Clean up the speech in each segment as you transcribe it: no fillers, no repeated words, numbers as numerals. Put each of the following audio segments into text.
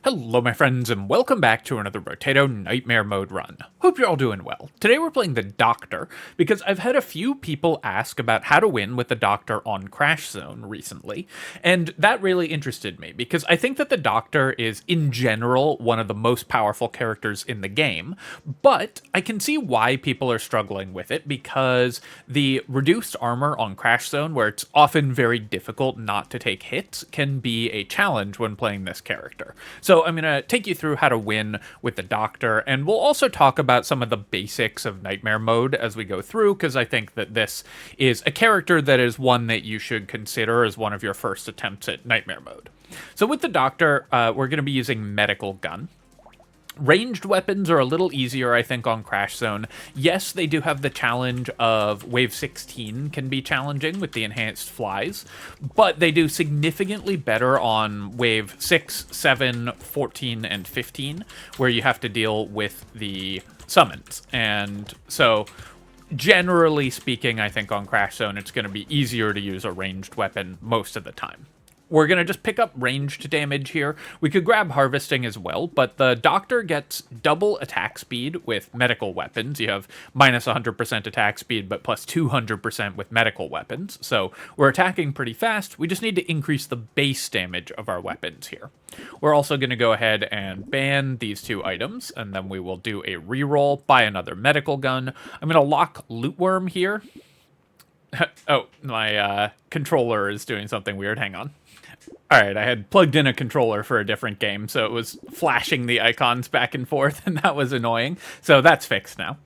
Hello my friends and welcome back to another Brotato Nightmare Mode run. Hope you're all doing well. Today we're playing the Doctor because I've had a few people ask about how to win with the Doctor on Crash Zone recently, and that really interested me because I think that the Doctor is in general one of the most powerful characters in the game, but I can see why people are struggling with it because the reduced armor on Crash Zone, where it's often very difficult not to take hits, can be a challenge when playing this character. So I'm going to take you through how to win with the Doctor, and we'll also talk about some of the basics of Nightmare Mode as we go through, because I think that this is a character that is one that you should consider as one of your first attempts at Nightmare Mode. So with the Doctor, we're going to be using Medical Gun. Ranged weapons are a little easier, I think, on Crash Zone. Yes, they do have the challenge of Wave 16 can be challenging with the enhanced flies, but they do significantly better on Wave 6, 7, 14, and 15, where you have to deal with the summons. And so, generally speaking, I think on Crash Zone, it's going to be easier to use a ranged weapon most of the time. We're going to just pick up ranged damage here. We could grab harvesting as well, but the Doctor gets double attack speed with medical weapons. You have minus 100% attack speed, but plus 200% with medical weapons. So we're attacking pretty fast. We just need to increase the base damage of our weapons here. We're also going to go ahead and ban these two items, and then we will do a reroll, buy another medical gun. I'm going to lock Loot Worm here. Oh, my controller is doing something weird. Hang on. Alright, I had plugged in a controller for a different game, so it was flashing the icons back and forth, and that was annoying. So that's fixed now.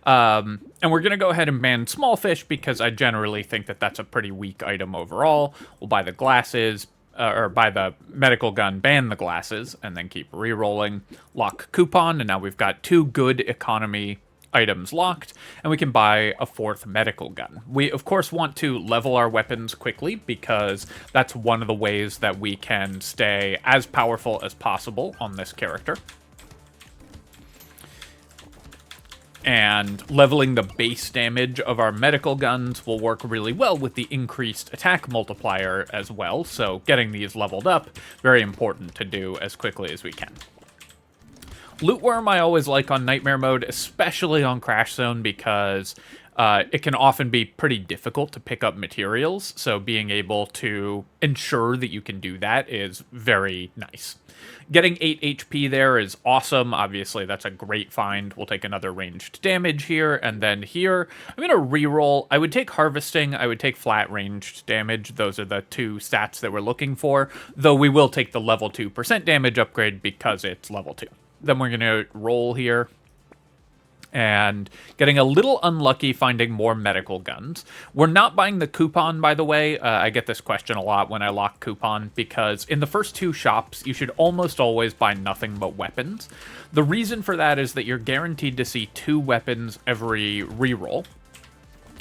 And we're going to go ahead and ban Small Fish, because I generally think that that's a pretty weak item overall. We'll buy the glasses, or buy the medical gun, ban the glasses, and then keep re-rolling. Lock Coupon, and now we've got two good economy items locked, and we can buy a fourth medical gun. We, of course, want to level our weapons quickly because that's one of the ways that we can stay as powerful as possible on this character. And leveling the base damage of our medical guns will work really well with the increased attack multiplier as well, so getting these leveled up, very important to do as quickly as we can. Loot Worm I always like on Nightmare Mode, especially on Crash Zone, because it can often be pretty difficult to pick up materials, so being able to ensure that you can do that is very nice. Getting 8 HP there is awesome. Obviously, that's a great find. We'll take another ranged damage here, and then here, I'm going to reroll. I would take Harvesting, I would take flat ranged damage. Those are the two stats that we're looking for, though we will take the level 2% damage upgrade because it's level 2. Then we're going to roll here, and getting a little unlucky finding more medical guns. We're not buying the coupon, by the way. I get this question a lot when I lock coupon, because in the first two shops, you should almost always buy nothing but weapons. The reason for that is that you're guaranteed to see 2 weapons every reroll.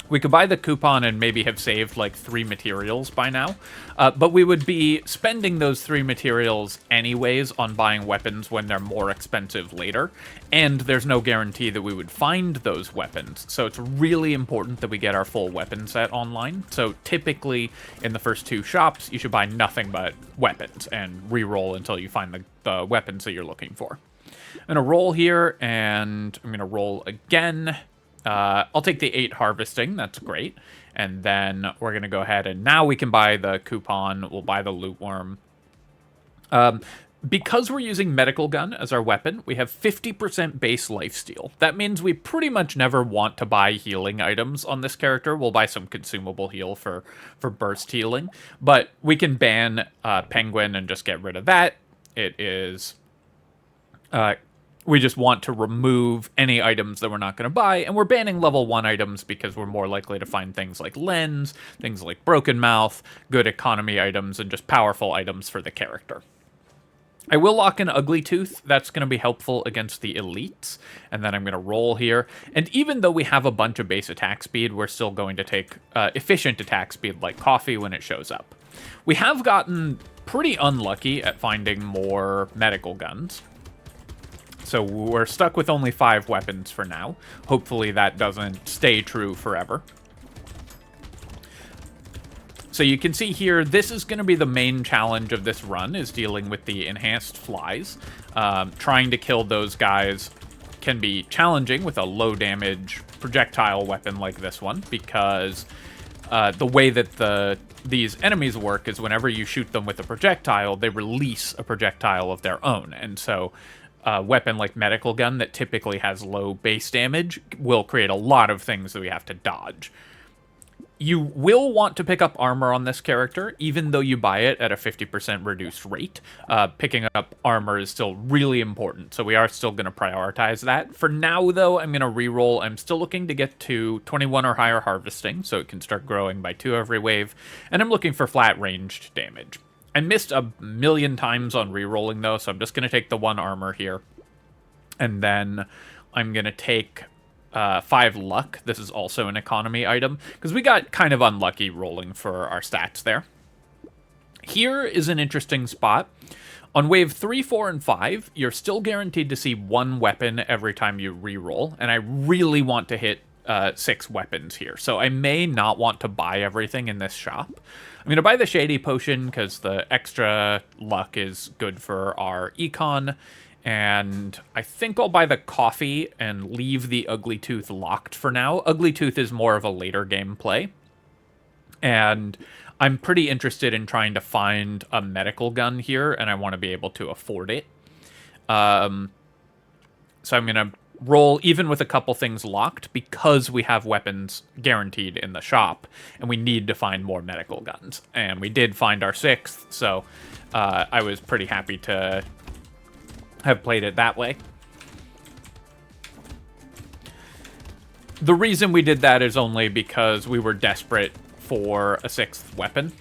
We could buy the coupon and maybe have saved like 3 materials by now, but we would be spending those 3 materials anyways on buying weapons when they're more expensive later, and there's no guarantee that we would find those weapons, so it's really important that we get our full weapon set online. So typically in the first 2 shops, you should buy nothing but weapons and re-roll until you find the weapons that you're looking for. I'm going to roll here, and I'm going to roll again. I'll take the 8 harvesting, that's great. And then we're going to go ahead and now we can buy the coupon, we'll buy the Loot Worm. Because we're using Medical Gun as our weapon, we have 50% base lifesteal. That means we pretty much never want to buy healing items on this character. We'll buy some consumable heal for burst healing, but we can ban Penguin and just get rid of that. It is... we just want to remove any items that we're not going to buy, and we're banning level 1 items because we're more likely to find things like Lens, things like Broken Mouth, good economy items, and just powerful items for the character. I will lock in Ugly Tooth. That's going to be helpful against the elites, and then I'm going to roll here. And even though we have a bunch of base attack speed, we're still going to take efficient attack speed like Coffee when it shows up. We have gotten pretty unlucky at finding more medical guns. So we're stuck with only 5 weapons for now. Hopefully that doesn't stay true forever. So you can see here, this is going to be the main challenge of this run, is dealing with the enhanced flies. Trying to kill those guys can be challenging with a low damage projectile weapon like this one, because the way that these enemies work is whenever you shoot them with a projectile, they release a projectile of their own. And so a weapon like Medical Gun that typically has low base damage will create a lot of things that we have to dodge. You will want to pick up armor on this character, even though you buy it at a 50% reduced rate. Picking up armor is still really important, so we are still going to prioritize that. For now, though, I'm going to reroll. I'm still looking to get to 21 or higher harvesting, so it can start growing by 2 every wave, and I'm looking for flat ranged damage. I missed a million times on rerolling, though, so I'm just going to take the 1 armor here, and then I'm going to take 5 luck. This is also an economy item, because we got kind of unlucky rolling for our stats there. Here is an interesting spot. On wave 3, 4, and 5, you're still guaranteed to see 1 weapon every time you reroll, and I really want to hit 6 weapons here, so I may not want to buy everything in this shop. I'm going to buy the Shady Potion, because the extra luck is good for our econ. And I think I'll buy the coffee and leave the Ugly Tooth locked for now. Ugly Tooth is more of a later game play. And I'm pretty interested in trying to find a medical gun here, and I want to be able to afford it. So I'm going to roll even with a couple things locked, because we have weapons guaranteed in the shop, and we need to find more medical guns. And we did find our 6th, so I was pretty happy to have played it that way. The reason we did that is only because we were desperate for a 6th weapon.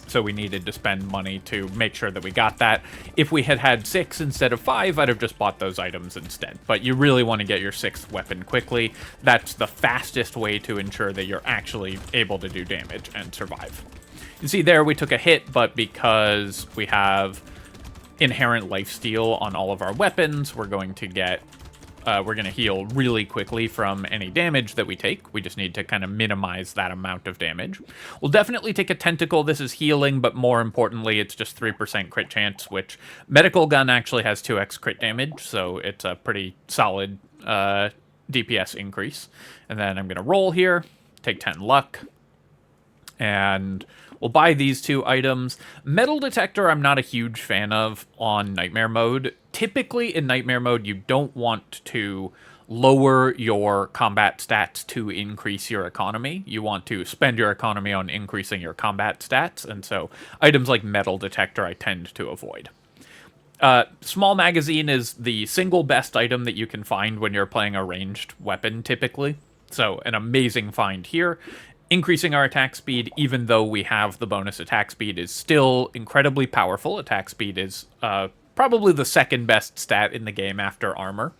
So we needed to spend money to make sure that we got that. If we had had 6 instead of 5, I'd have just bought those items instead. But you really want to get your 6th weapon quickly. That's the fastest way to ensure that you're actually able to do damage and survive. You see there, we took a hit, but because we have inherent lifesteal on all of our weapons, we're going to heal really quickly from any damage that we take. We just need to kind of minimize that amount of damage. We'll definitely take a tentacle. This is healing, but more importantly, it's just 3% crit chance, which Medical Gun actually has 2x crit damage, so it's a pretty solid DPS increase. And then I'm going to roll here, take 10 luck, and we'll buy these 2 items. Metal Detector I'm not a huge fan of on Nightmare Mode. Typically in Nightmare Mode, you don't want to lower your combat stats to increase your economy. You want to spend your economy on increasing your combat stats, and so items like Metal Detector I tend to avoid. Small Magazine is the single best item that you can find when you're playing a ranged weapon, typically. So an amazing find here. Increasing our attack speed, even though we have the bonus attack speed, is still incredibly powerful. Attack speed is probably the 2nd best stat in the game after armor.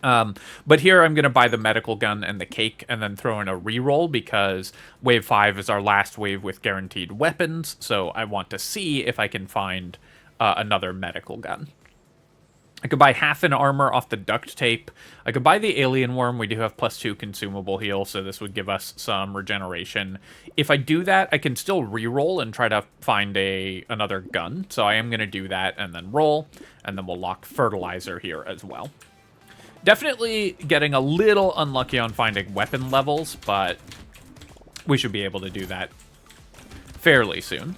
But here I'm going to buy the medical gun and the cake and then throw in a reroll, because wave 5 is our last wave with guaranteed weapons, so I want to see if I can find another medical gun. I could buy half an armor off the duct tape. I could buy the alien worm. We do have +2 consumable heal, so this would give us some regeneration. If I do that, I can still reroll and try to find another gun. So I am going to do that and then roll, and then we'll lock fertilizer here as well. Definitely getting a little unlucky on finding weapon levels, but we should be able to do that fairly soon.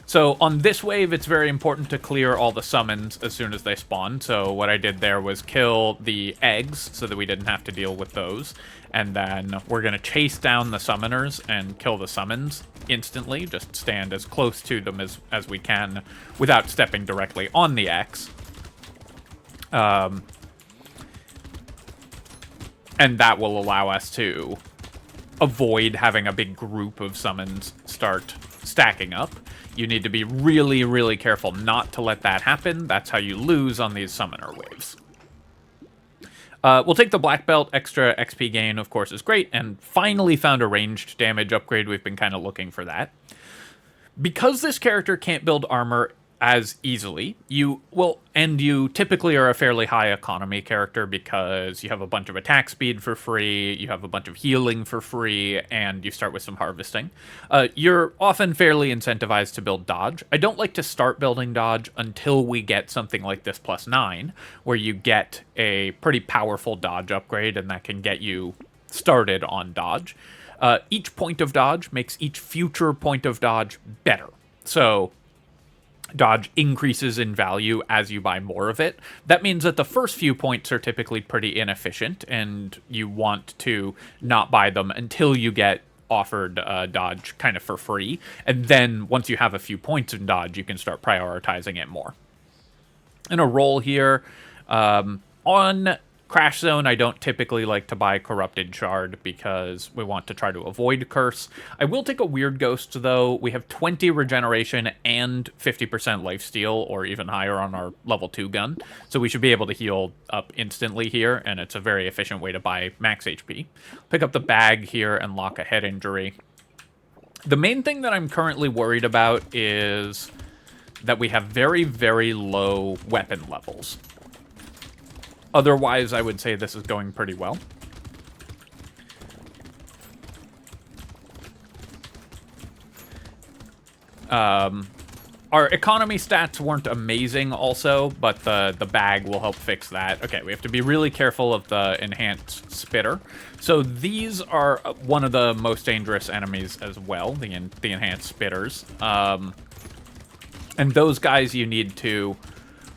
So on this wave, it's very important to clear all the summons as soon as they spawn. So what I did there was kill the eggs so that we didn't have to deal with those. And then we're going to chase down the summoners and kill the summons instantly. Just stand as close to them as we can without stepping directly on the X. And that will allow us to avoid having a big group of summons start stacking up. You need to be really, really careful not to let that happen. That's how you lose on these summoner waves. We'll take the black belt. Extra XP gain, of course, is great. And finally found a ranged damage upgrade. We've been kind of looking for that. Because this character can't build armor, as easily. And you typically are a fairly high economy character because you have a bunch of attack speed for free, you have a bunch of healing for free, and you start with some harvesting. You're often fairly incentivized to build dodge. I don't like to start building dodge until we get something like this +9, where you get a pretty powerful dodge upgrade, and that can get you started on dodge. Each point of dodge makes each future point of dodge better. So dodge increases in value as you buy more of it. That means that the first few points are typically pretty inefficient, and you want to not buy them until you get offered dodge kind of for free. And then once you have a few points in dodge, you can start prioritizing it more. In a roll here, on Crash Zone, I don't typically like to buy Corrupted Shard because we want to try to avoid Curse. I will take a Weird Ghost, though. We have 20 regeneration and 50% lifesteal, or even higher on our level 2 gun. So we should be able to heal up instantly here, and it's a very efficient way to buy max HP. Pick up the bag here and lock a head injury. The main thing that I'm currently worried about is that we have very, very low weapon levels. Otherwise, I would say this is going pretty well. Our economy stats weren't amazing also, but the bag will help fix that. Okay, we have to be really careful of the enhanced spitter. So these are one of the most dangerous enemies as well, the enhanced spitters. And those guys you need to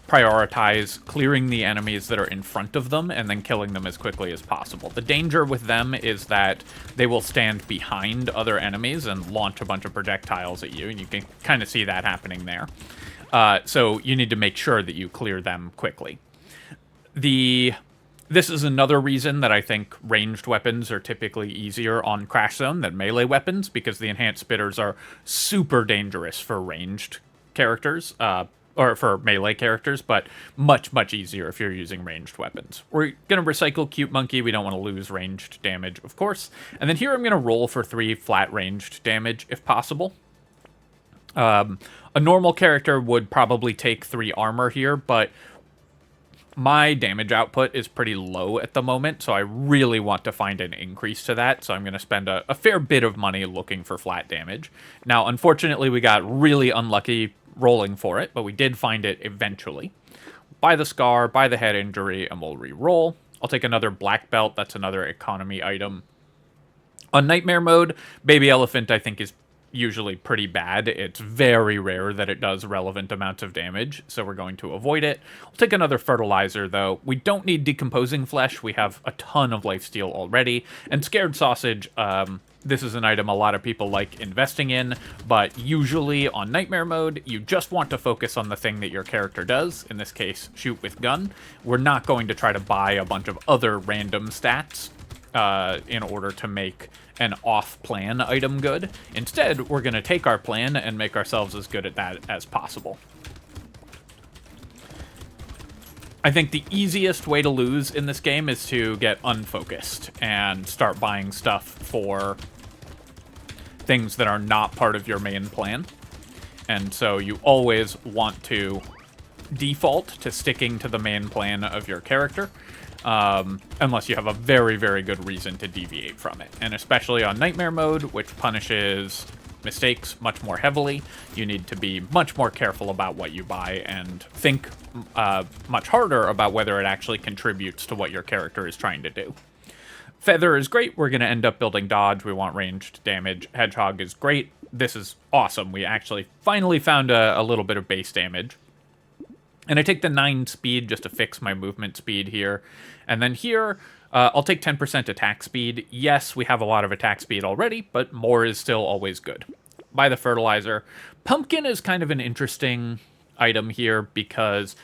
prioritize clearing the enemies that are in front of them and then killing them as quickly as possible. The danger with them is that they will stand behind other enemies and launch a bunch of projectiles at you, and you can kind of see that happening there. So you need to make sure that you clear them quickly. This is another reason that I think ranged weapons are typically easier on Crash Zone than melee weapons, because the enhanced spitters are super dangerous for ranged characters, or for melee characters, but much, much easier if you're using ranged weapons. We're going to recycle Cute Monkey. We don't want to lose ranged damage, of course. And then here I'm going to roll for 3 flat ranged damage, if possible. A normal character would probably take 3 armor here, but my damage output is pretty low at the moment, so I really want to find an increase to that, so I'm going to spend a fair bit of money looking for flat damage. Now, unfortunately, we got really unlucky rolling for it, but we did find it eventually. Buy the scar, buy the head injury, and we'll re-roll. I'll take another black belt. That's another economy item. On Nightmare mode, Baby Elephant I think is usually pretty bad. It's very rare that it does relevant amounts of damage, so we're going to avoid it. We'll take another fertilizer, though. We don't need decomposing flesh. We have a ton of lifesteal already. And Scared Sausage, this is an item a lot of people like investing in, but usually on Nightmare mode, you just want to focus on the thing that your character does, in this case, shoot with gun. We're not going to try to buy a bunch of other random stats in order to make an off-plan item good. Instead, we're going to take our plan and make ourselves as good at that as possible. I think the easiest way to lose in this game is to get unfocused and start buying stuff for things that are not part of your main plan. And so you always want to default to sticking to the main plan of your character, unless you have a very, very good reason to deviate from it. And especially on Nightmare mode, which punishes mistakes much more heavily, you need to be much more careful about what you buy and think much harder about whether it actually contributes to what your character is trying to do. Feather is great. We're going to end up building dodge. We want ranged damage. Hedgehog is great. This is awesome. We actually finally found a little bit of base damage. And I take the 9 speed just to fix my movement speed here. And then here, I'll take 10% attack speed. Yes, we have a lot of attack speed already, but more is still always good. Buy the fertilizer. Pumpkin is kind of an interesting item here because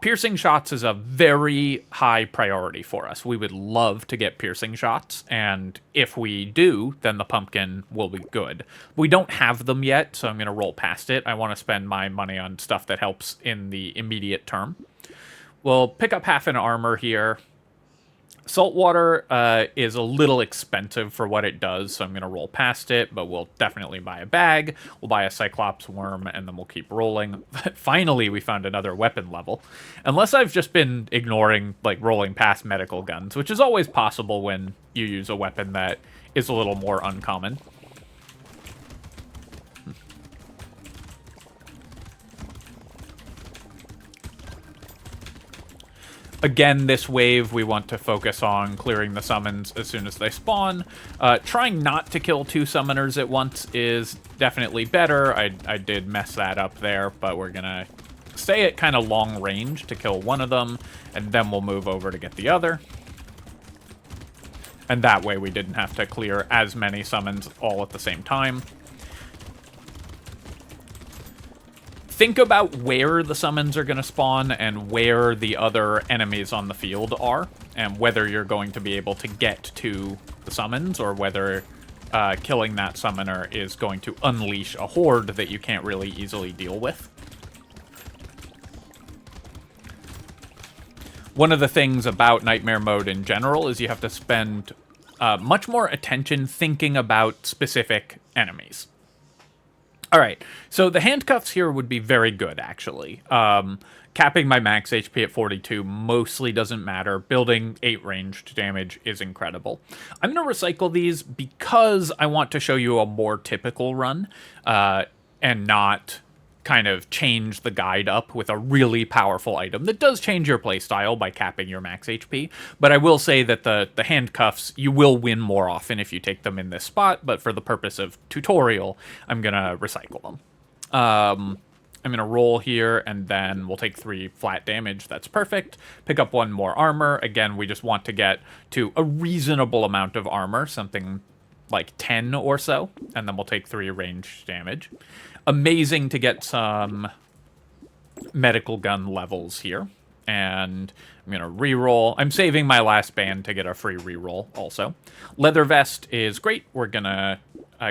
piercing shots is a very high priority for us. We would love to get piercing shots, and if we do, then the pumpkin will be good. We don't have them yet, so I'm going to roll past it. I want to spend my money on stuff that helps in the immediate term. We'll pick up half an armor here. Saltwater is a little expensive for what it does, so I'm going to roll past it, but we'll definitely buy a bag. We'll buy a Cyclops worm, and then we'll keep rolling. Finally, we found another weapon level. Unless I've just been ignoring, like, rolling past medical guns, which is always possible when you use a weapon that is a little more uncommon. Again, this wave, we want to focus on clearing the summons as soon as they spawn. Trying not to kill 2 summoners at once is definitely better. I did mess that up there, but we're going to stay at kind of long range to kill one of them, and then we'll move over to get the other. And that way we didn't have to clear as many summons all at the same time. Think about where the summons are going to spawn and where the other enemies on the field are, and whether you're going to be able to get to the summons, or whether killing that summoner is going to unleash a horde that you can't really easily deal with. One of the things about Nightmare Mode in general is you have to spend much more attention thinking about specific enemies. All right, so the handcuffs here would be very good, actually. Capping my max HP at 42 mostly doesn't matter. Building 8 ranged damage is incredible. I'm going to recycle these because I want to show you a more typical run, and not kind of change the guide up with a really powerful item that does change your playstyle by capping your max HP. But I will say that the handcuffs, you will win more often if you take them in this spot, but for the purpose of tutorial, I'm going to recycle them. I'm going to roll here, and then we'll take 3 flat damage. That's perfect. Pick up 1 more armor. Again, we just want to get to a reasonable amount of armor, something like 10 or so, and then we'll take 3 range damage. Amazing to get some medical gun levels here. And I'm going to reroll. I'm saving my last band to get a free reroll also. Leather vest is great. We're going to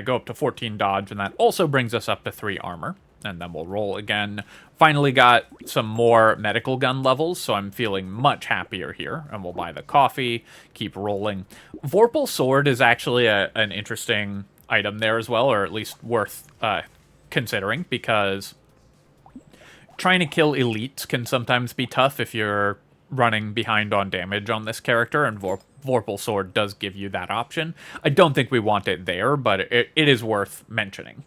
go up to 14 dodge, and that also brings us up to 3 armor. And then we'll roll again. Finally got some more medical gun levels, so I'm feeling much happier here. And we'll buy the coffee, keep rolling. Vorpal Sword is actually an interesting item there as well, or at least worth considering, because trying to kill elites can sometimes be tough if you're running behind on damage on this character, and Vorpal Sword does give you that option. I don't think we want it there, but it is worth mentioning.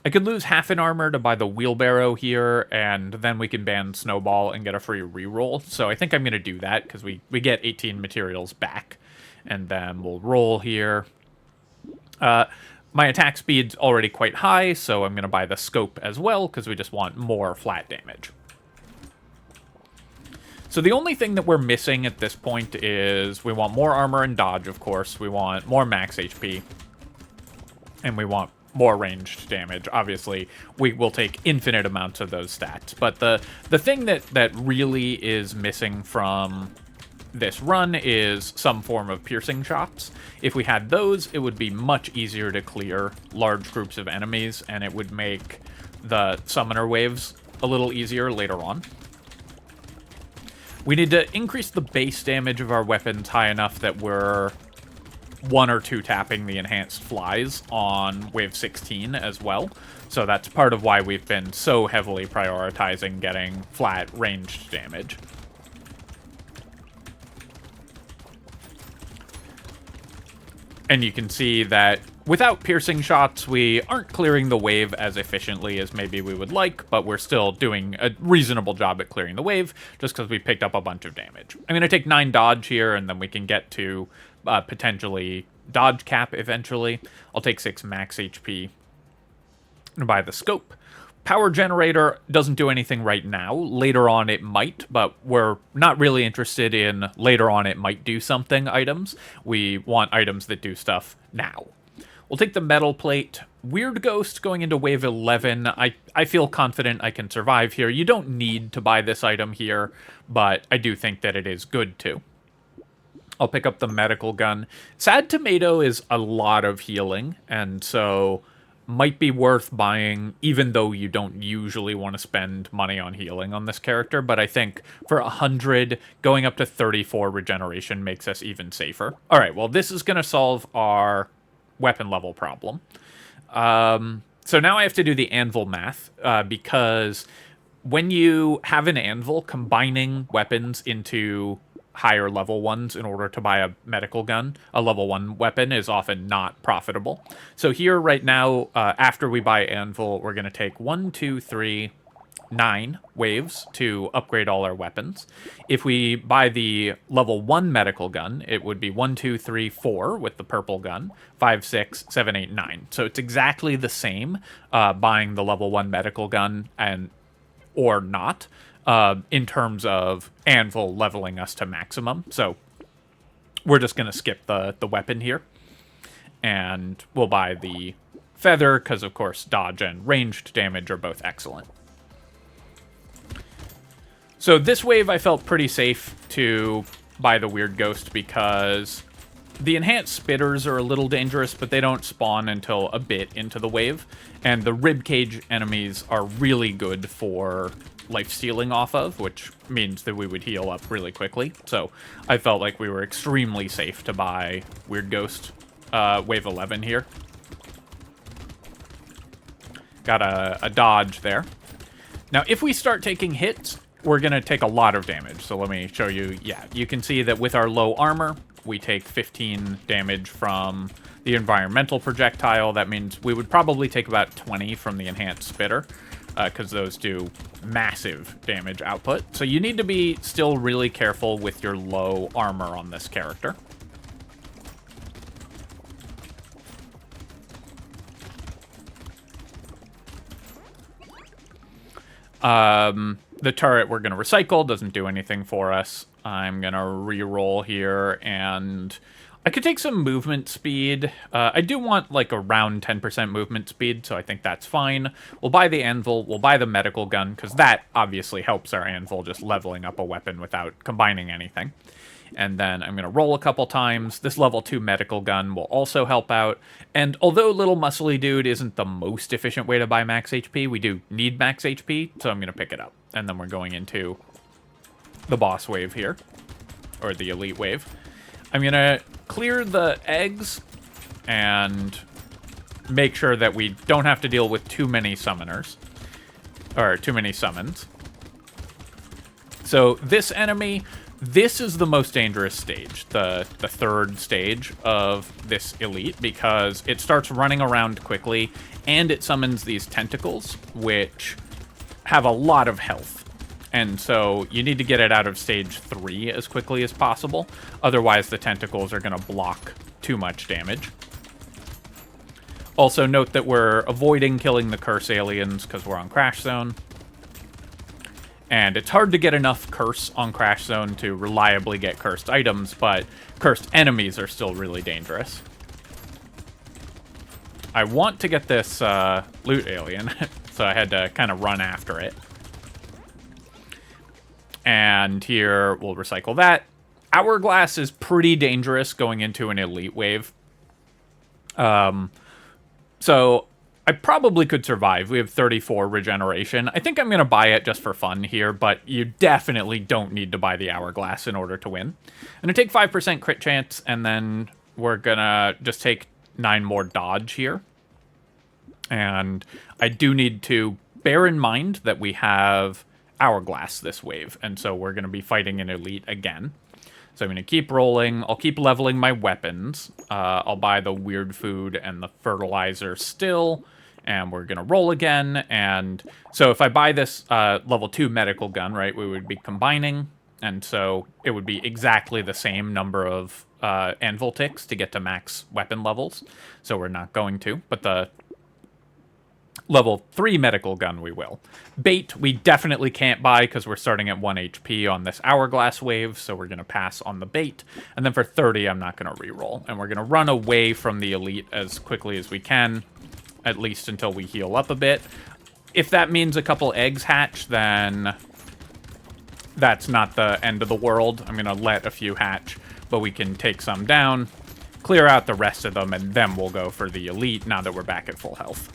I could lose half an armor to buy the wheelbarrow here, and then we can ban Snowball and get a free reroll. So I think I'm going to do that, because we get 18 materials back. And then we'll roll here. My attack speed's already quite high, so I'm going to buy the scope as well, because we just want more flat damage. So the only thing that we're missing at this point is we want more armor and dodge, of course. We want more max HP. And we want more ranged damage. Obviously, we will take infinite amounts of those stats. But the thing that really is missing from this run is some form of piercing shots. If we had those, it would be much easier to clear large groups of enemies, and it would make the summoner waves a little easier later on. We need to increase the base damage of our weapons high enough that we're 1 or 2 tapping the enhanced flies on wave 16 as well. So that's part of why we've been so heavily prioritizing getting flat ranged damage. And you can see that without piercing shots, we aren't clearing the wave as efficiently as maybe we would like, but we're still doing a reasonable job at clearing the wave, just because we picked up a bunch of damage. I'm going to take 9 dodge here, and then we can get to potentially dodge cap eventually. I'll take 6 max HP and buy the scope. Power generator doesn't do anything right now. Later on it might, but we're not really interested in later on it might do something items. We want items that do stuff now. We'll take the metal plate. Weird Ghost going into wave 11. I feel confident I can survive here. You don't need to buy this item here, but I do think that it is good to. I'll pick up the medical gun. Sad Tomato is a lot of healing, and so might be worth buying, even though you don't usually want to spend money on healing on this character. But I think for 100, going up to 34 regeneration makes us even safer. All right, well, this is going to solve our weapon level problem. So now I have to do the anvil math, because when you have an anvil, combining weapons into higher level ones in order to buy a medical gun, a level 1 weapon, is often not profitable. So here right now, after we buy anvil, we're going to take 1, 2, 3, 9 waves to upgrade all our weapons. If we buy the level 1 medical gun, it would be 1, 2, 3, 4 with the purple gun, 5, 6, 7, 8, 9. So it's exactly the same buying the level 1 medical gun or not, in terms of anvil leveling us to maximum. So we're just going to skip the weapon here, and we'll buy the feather because, of course, dodge and ranged damage are both excellent. So this wave I felt pretty safe to buy the Weird Ghost because the enhanced spitters are a little dangerous, but they don't spawn until a bit into the wave, and the ribcage enemies are really good for life stealing off of, which means that we would heal up really quickly. So I felt like we were extremely safe to buy Weird Ghost wave 11 here. Got a dodge there. Now, if we start taking hits, we're going to take a lot of damage. So let me show you. Yeah, you can see that with our low armor, we take 15 damage from the environmental projectile. That means we would probably take about 20 from the enhanced spitter, because those do massive damage output. So you need to be still really careful with your low armor on this character. The turret we're going to recycle, doesn't do anything for us. I'm going to re-roll here, and I could take some movement speed. I do want like around 10% movement speed, so I think that's fine. We'll buy the anvil, we'll buy the medical gun, because that obviously helps our anvil just leveling up a weapon without combining anything. And then I'm going to roll a couple times. This level 2 medical gun will also help out. And although Little Muscly Dude isn't the most efficient way to buy max HP, we do need max HP, so I'm going to pick it up. And then we're going into the boss wave here, or the elite wave. I'm going to clear the eggs and make sure that we don't have to deal with too many summoners, or too many summons. So this enemy, this is the most dangerous stage, the third stage of this elite, because it starts running around quickly, and it summons these tentacles, which have a lot of health. And so you need to get it out of stage 3 as quickly as possible. Otherwise, the tentacles are going to block too much damage. Also, note that we're avoiding killing the curse aliens because we're on Crash Zone. And it's hard to get enough curse on Crash Zone to reliably get cursed items, but cursed enemies are still really dangerous. I want to get this loot alien, so I had to kind of run after it. And here, we'll recycle that. Hourglass is pretty dangerous going into an elite wave. So I probably could survive. We have 34 regeneration. I think I'm going to buy it just for fun here, but you definitely don't need to buy the Hourglass in order to win. I'm going to take 5% crit chance, and then we're going to just take 9 more dodge here. And I do need to bear in mind that we have Hourglass this wave, and so we're going to be fighting an elite again. So I'm going to keep rolling. I'll keep leveling my weapons. I'll buy the weird food and the fertilizer still, and we're going to roll again. And so if I buy this level 2 medical gun, right, we would be combining, and so it would be exactly the same number of anvil ticks to get to max weapon levels. So we're not going to, but the level 3 medical gun we will. Bait we definitely can't buy because we're starting at 1 HP on this Hourglass wave, so we're going to pass on the bait. And then for 30, I'm not going to reroll. And we're going to run away from the elite as quickly as we can, at least until we heal up a bit. If that means a couple eggs hatch, then that's not the end of the world. I'm going to let a few hatch, but we can take some down. clear out the rest of them, and then we'll go for the elite now that we're back at full health.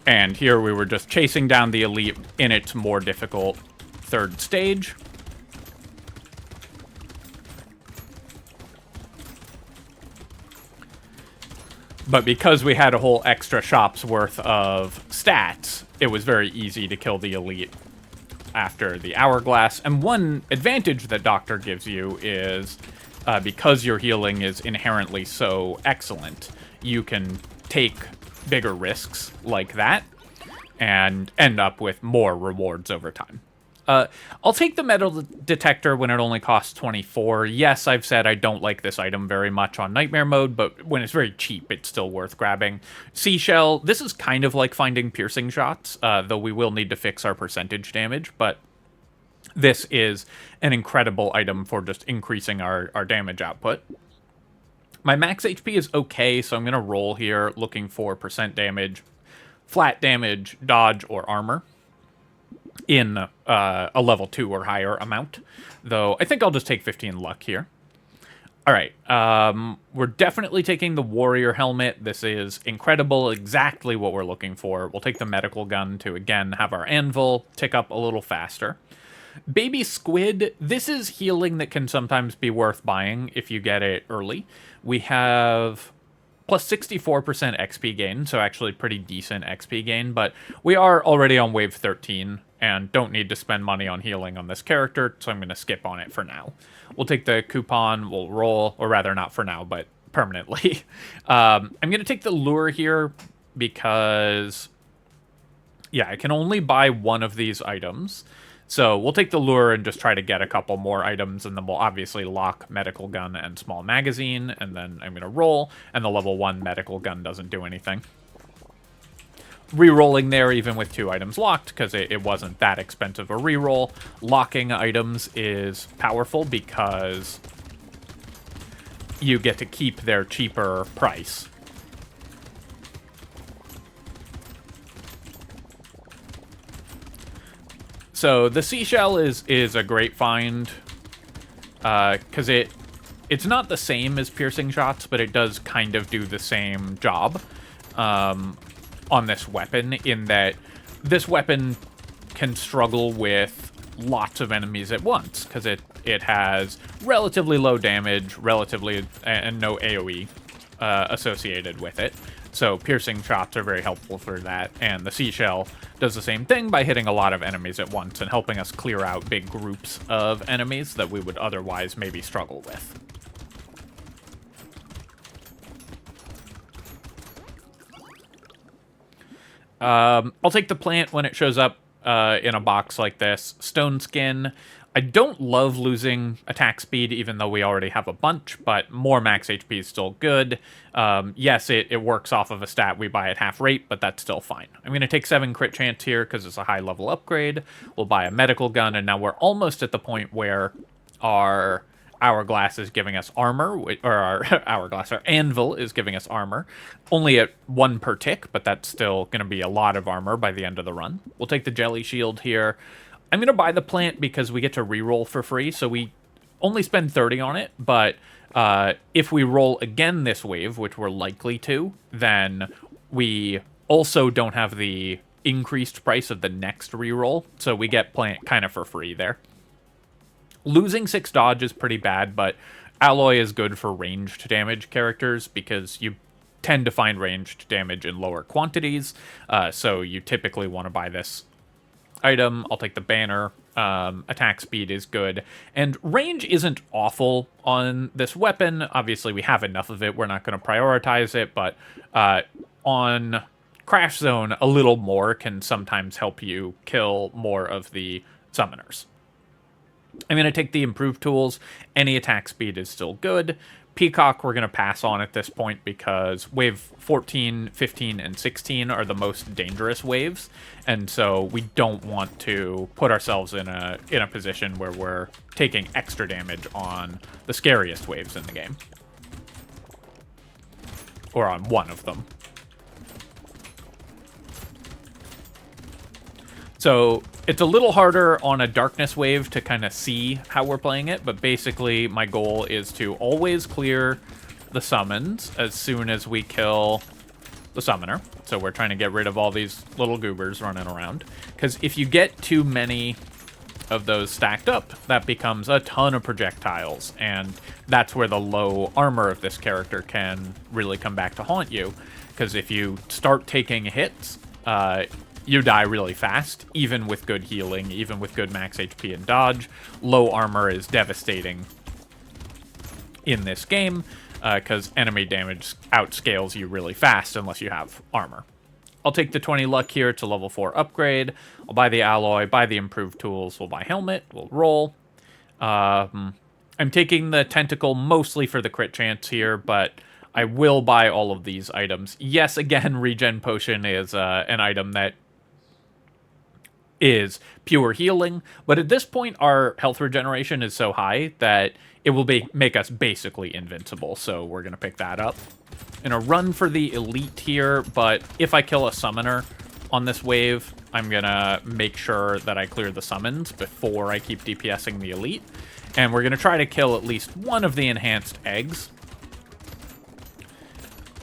And here we were just chasing down the elite in its more difficult third stage. But because we had a whole extra shop's worth of stats, it was very easy to kill the elite after the hourglass. And one advantage that Doctor gives you is, because your healing is inherently so excellent, you can take bigger risks like that and end up with more rewards over time. I'll take the metal detector when it only costs 24. Yes, I've said I don't like this item very much on Nightmare mode, but when it's very cheap, it's still worth grabbing. Seashell, this is kind of like finding piercing shots, though we will need to fix our percentage damage, but this is an incredible item for just increasing our damage output. My max HP is okay, so I'm going to roll here looking for percent damage, flat damage, dodge, or armor in a level 2 or higher amount, though I think I'll just take 15 luck here. Alright, we're definitely taking the warrior helmet. This is incredible, exactly what we're looking for. We'll take the medical gun to, again, have our anvil tick up a little faster. Baby squid, this is healing that can sometimes be worth buying if you get it early. We have plus 64% XP gain, so actually pretty decent XP gain, but we are already on wave 13 and don't need to spend money on healing on this character, so I'm going to skip on it for now. We'll take the coupon, we'll roll, or rather not for now, but permanently. I'm going to take the lure here because, yeah, I can only buy one of these items. So we'll take the lure and just try to get a couple more items, and then we'll obviously lock medical gun and small magazine, and then I'm going to roll, and the level 1 medical gun doesn't do anything. Rerolling there even with 2 items locked, because it wasn't that expensive a reroll. Locking items is powerful because you get to keep their cheaper price. So the seashell is a great find, because it's not the same as piercing shots, but it does kind of do the same job on this weapon, in that this weapon can struggle with lots of enemies at once, because it has relatively low damage, and no AoE associated with it. So piercing shots are very helpful for that, and the seashell does the same thing by hitting a lot of enemies at once and helping us clear out big groups of enemies that we would otherwise maybe struggle with. I'll take the plant when it shows up in a box like this. Stone skin. I don't love losing attack speed, even though we already have a bunch, but more max HP is still good. Yes, it works off of a stat we buy at half rate, but that's still fine. I'm going to take 7 crit chance here because it's a high level upgrade. We'll buy a medical gun, and now we're almost at the point where our hourglass is giving us armor, or our anvil is giving us armor. Only at 1 per tick, but that's still going to be a lot of armor by the end of the run. We'll take the jelly shield here. I'm going to buy the plant because we get to reroll for free, so we only spend 30 on it, but if we roll again this wave, which we're likely to, then we also don't have the increased price of the next reroll, so we get plant kind of for free there. Losing 6 dodge is pretty bad, but alloy is good for ranged damage characters because you tend to find ranged damage in lower quantities, so you typically want to buy this item. I'll take the banner. Attack speed is good, and range isn't awful on this weapon. Obviously, we have enough of it. We're not going to prioritize it, but on Crash Zone, a little more can sometimes help you kill more of the summoners. I'm going to take the improved tools. Any attack speed is still good. Peacock we're going to pass on at this point because wave 14, 15, and 16 are the most dangerous waves, and so we don't want to put ourselves in a position where we're taking extra damage on the scariest waves in the game. Or on one of them. So it's a little harder on a darkness wave to kind of see how we're playing it, but basically my goal is to always clear the summons as soon as we kill the summoner. So we're trying to get rid of all these little goobers running around. Because if you get too many of those stacked up, that becomes a ton of projectiles. And that's where the low armor of this character can really come back to haunt you. Because if you start taking hits, you die really fast, even with good healing, even with good max HP and dodge. Low armor is devastating in this game, because enemy damage outscales you really fast unless you have armor. I'll take the 20 luck here to level 4 upgrade. I'll buy the alloy, buy the improved tools, we'll buy helmet, we'll roll. I'm taking the tentacle mostly for the crit chance here, but I will buy all of these items. Yes, again, regen potion is an item that is pure healing, but at this point our health regeneration is so high that it will make us basically invincible, so we're going to pick that up. I'm going to run for the elite here, but if I kill a summoner on this wave, I'm going to make sure that I clear the summons before I keep DPSing the elite, and we're going to try to kill at least one of the enhanced eggs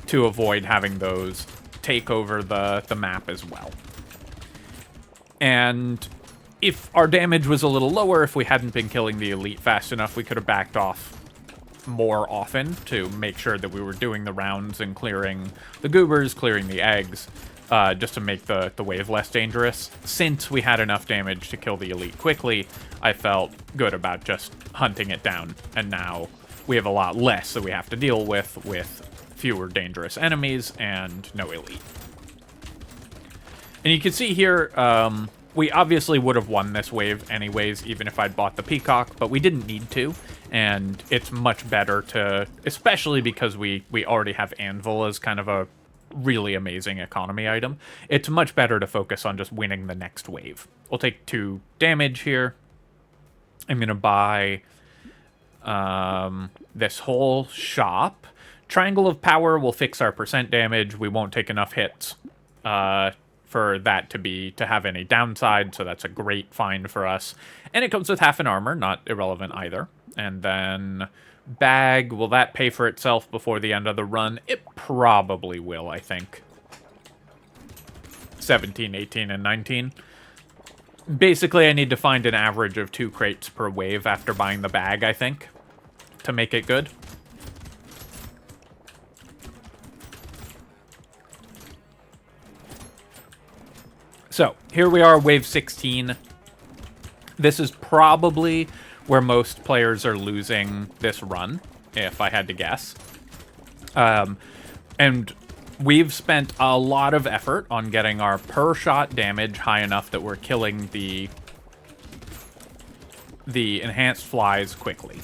to avoid having those take over the map as well. And if our damage was a little lower, if we hadn't been killing the elite fast enough, we could have backed off more often to make sure that we were doing the rounds and clearing the goobers, clearing the eggs, just to make the wave less dangerous. Since we had enough damage to kill the elite quickly, I felt good about just hunting it down. And now we have a lot less that we have to deal with fewer dangerous enemies and no elite. And you can see here, we obviously would have won this wave anyways, even if I'd bought the Peacock, but we didn't need to, and it's much better to, especially because we already have Anvil as kind of a really amazing economy item, it's much better to focus on just winning the next wave. We'll take 2 damage here. I'm going to buy this whole shop. Triangle of Power will fix our percent damage. We won't take enough hits for that to have any downside, so that's a great find for us. And it comes with half an armor, not irrelevant either. And then bag, will that pay for itself before the end of the run? It probably will, I think. 17, 18, and 19. Basically, I need to find an average of 2 crates per wave after buying the bag, I think, to make it good. So, here we are, wave 16. This is probably where most players are losing this run, if I had to guess. And we've spent a lot of effort on getting our per-shot damage high enough that we're killing the enhanced flies quickly.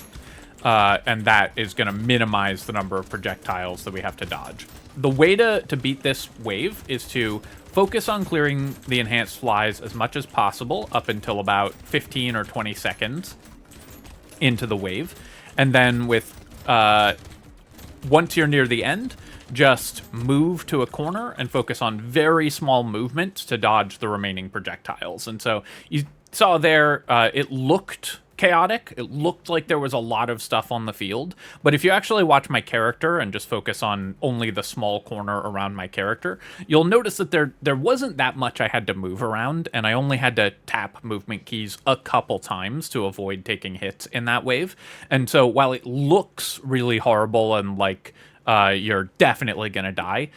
And that is going to minimize the number of projectiles that we have to dodge. The way to beat this wave is to focus on clearing the enhanced flies as much as possible up until about 15 or 20 seconds into the wave. And then once you're near the end, just move to a corner and focus on very small movements to dodge the remaining projectiles. And so you saw there, it looked chaotic. It looked like there was a lot of stuff on the field, but if you actually watch my character and just focus on only the small corner around my character, you'll notice that there wasn't that much I had to move around, and I only had to tap movement keys a couple times to avoid taking hits in that wave. And so while it looks really horrible and like you're definitely gonna die,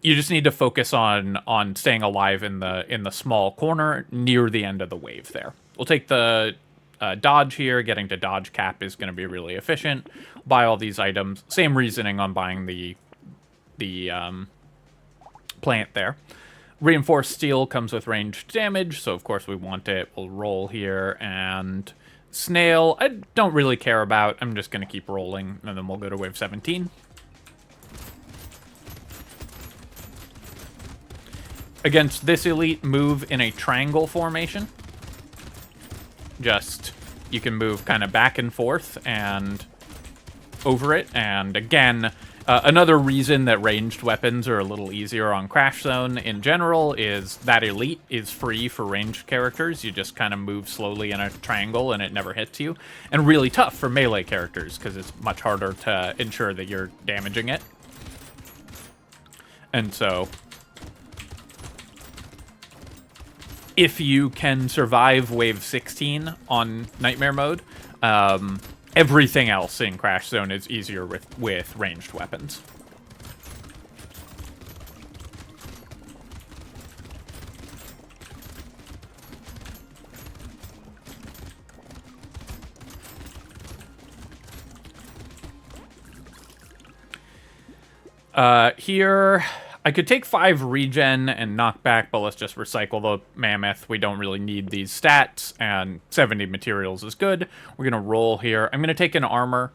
you just need to focus on staying alive in the small corner near the end of the wave there. We'll take the dodge here. Getting to dodge cap is going to be really efficient. Buy all these items. Same reasoning on buying the plant there. Reinforced steel comes with ranged damage, so of course we want it. We'll roll here, and snail I don't really care about. I'm just going to keep rolling, and then we'll go to wave 17. Against this elite, move in a triangle formation. Just, you can move kind of back and forth and over it. And again, Another reason that ranged weapons are a little easier on Crash Zone in general is that elite is free for ranged characters. You just kind of move slowly in a triangle and it never hits you. And really tough for melee characters because it's much harder to ensure that you're damaging it. And so, if you can survive Wave 16 on Nightmare Mode, everything else in Crash Zone is easier with ranged weapons. Here, I could take 5 regen and knock back, but let's just recycle the mammoth. We don't really need these stats, and 70 materials is good. We're going to roll here. I'm going to take an armor.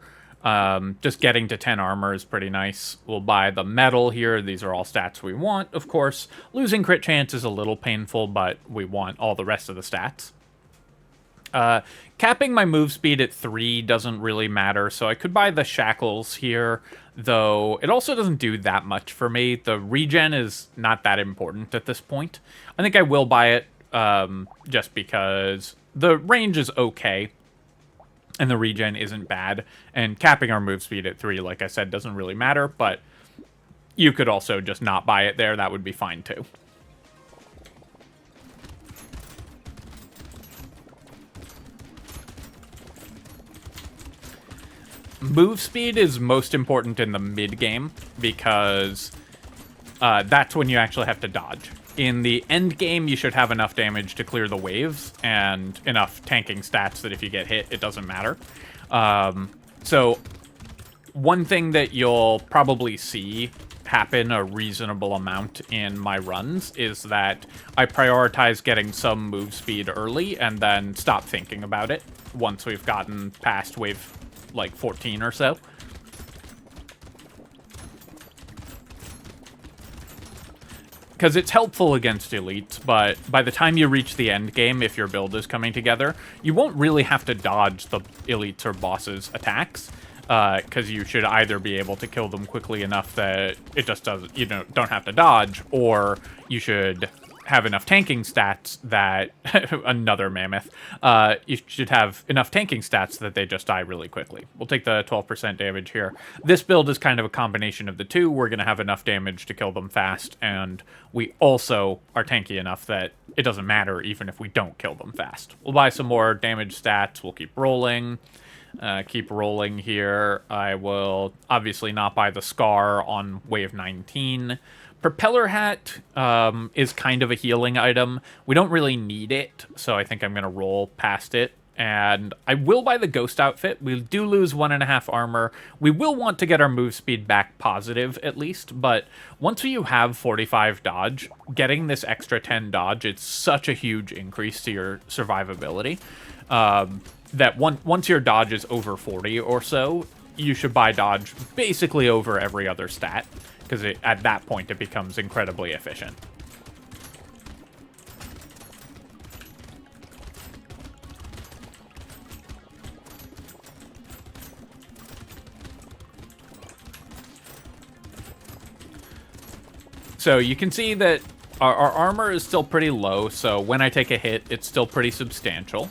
Just getting to 10 armor is pretty nice. We'll buy the metal here. These are all stats we want, of course. Losing crit chance is a little painful, but we want all the rest of the stats. Capping my move speed at 3 doesn't really matter, so I could buy the shackles here, though it also doesn't do that much for me. The regen is not that important at this point. I think I will buy it just because the range is okay, and the regen isn't bad, and capping our move speed at 3, like I said, doesn't really matter, but you could also just not buy it there. That would be fine too. Move speed is most important in the mid-game because that's when you actually have to dodge. In the end game, you should have enough damage to clear the waves and enough tanking stats that if you get hit, it doesn't matter. So one thing that you'll probably see happen a reasonable amount in my runs is that I prioritize getting some move speed early and then stop thinking about it once we've gotten past wave like 14 or so. Because it's helpful against elites, but by the time you reach the end game, if your build is coming together, you won't really have to dodge the elites or bosses' attacks, because you should either be able to kill them quickly enough that it just doesn't, you don't have to dodge, or you should have enough tanking stats that another mammoth. You should have enough tanking stats that they just die really quickly. We'll take the 12% damage here. This build is kind of a combination of the two. We're going to have enough damage to kill them fast, and we also are tanky enough that it doesn't matter even if we don't kill them fast. We'll buy some more damage stats. We'll keep rolling. Keep rolling here. I will obviously not buy the Scar on wave 19. Propeller Hat is kind of a healing item. We don't really need it, so I think I'm going to roll past it. And I will buy the Ghost Outfit. We do lose 1.5 armor. We will want to get our move speed back positive, at least. But once you have 45 dodge, getting this extra 10 dodge, it's such a huge increase to your survivability that once your dodge is over 40 or so, you should buy dodge basically over every other stat, because at that point it becomes incredibly efficient. So you can see that our armor is still pretty low, so when I take a hit, it's still pretty substantial.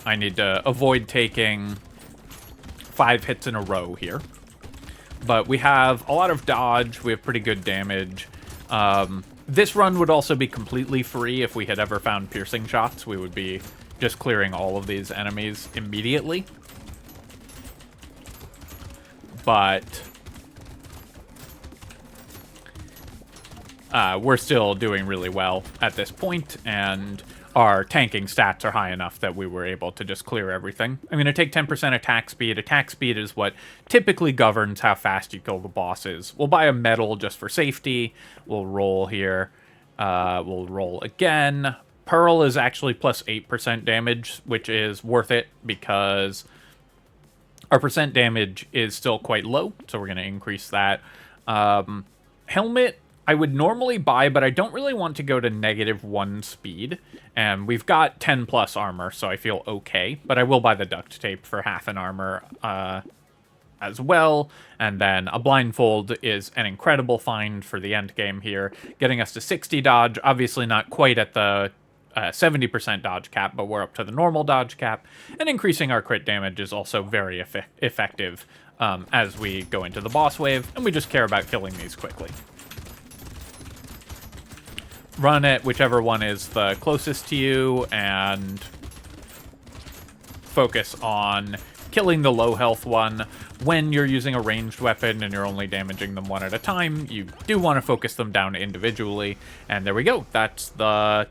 I need to avoid taking 5 hits in a row here. But we have a lot of dodge, we have pretty good damage. This run would also be completely free if we had ever found piercing shots. We would be just clearing all of these enemies immediately. But we're still doing really well at this point, and our tanking stats are high enough that we were able to just clear everything. I'm going to take 10% attack speed. Attack speed is what typically governs how fast you kill the bosses. We'll buy a medal just for safety. We'll roll here. We'll roll again. Pearl is actually plus 8% damage, which is worth it because our percent damage is still quite low, so we're going to increase that. Helmet I would normally buy, but I don't really want to go to -1 speed. And we've got 10 plus armor, so I feel okay. But I will buy the duct tape for half an armor. as well. And then a blindfold is an incredible find for the end game here, getting us to 60 dodge. Obviously not quite at the 70% dodge cap, but we're up to the normal dodge cap. And increasing our crit damage is also very effective as we go into the boss wave, and we just care about killing these quickly. Run at whichever one is the closest to you, and focus on killing the low health one. When you're using a ranged weapon and you're only damaging them one at a time, you do want to focus them down individually. And there we go. That's the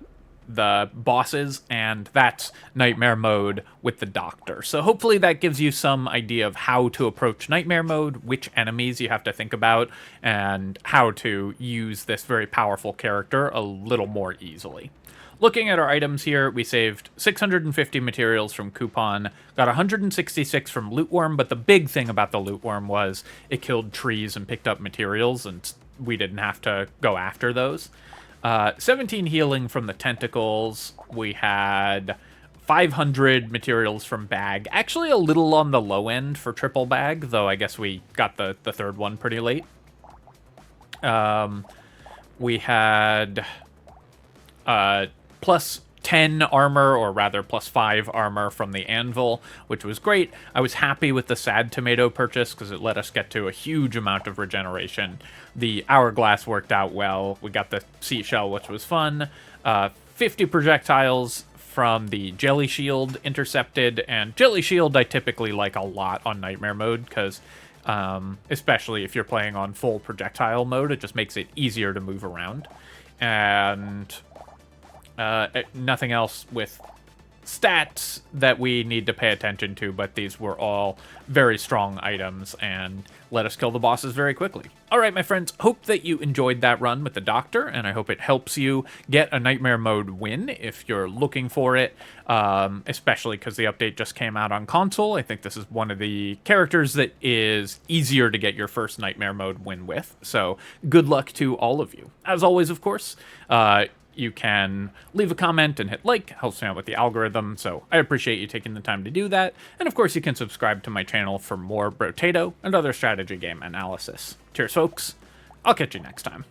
bosses, and that's Nightmare Mode with the Doctor. So hopefully that gives you some idea of how to approach Nightmare Mode, which enemies you have to think about, and how to use this very powerful character a little more easily. Looking at our items here, we saved 650 materials from Coupon, got 166 from Loot Worm, but the big thing about the Loot Worm was it killed trees and picked up materials, and we didn't have to go after those. 17 healing from the tentacles. We had 500 materials from bag. Actually a little on the low end for triple bag, though I guess we got the third one pretty late. We had plus 10 armor, or rather plus 5 armor from the anvil, which was great. I was happy with the sad tomato purchase because it let us get to a huge amount of regeneration. The hourglass worked out well. We got the seashell, which was fun. 50 projectiles from the jelly shield intercepted, and jelly shield I typically like a lot on Nightmare Mode because especially if you're playing on full projectile mode, it just makes it easier to move around. And nothing else with stats that we need to pay attention to, but these were all very strong items and let us kill the bosses very quickly. Alright, my friends, hope that you enjoyed that run with the Doctor, and I hope it helps you get a Nightmare Mode win if you're looking for it, especially because the update just came out on console. I think this is one of the characters that is easier to get your first Nightmare Mode win with, so good luck to all of you. As always, of course, you can leave a comment and hit like, helps me out with the algorithm, so I appreciate you taking the time to do that. And of course you can subscribe to my channel for more Brotato and other strategy game analysis. Cheers folks, I'll catch you next time.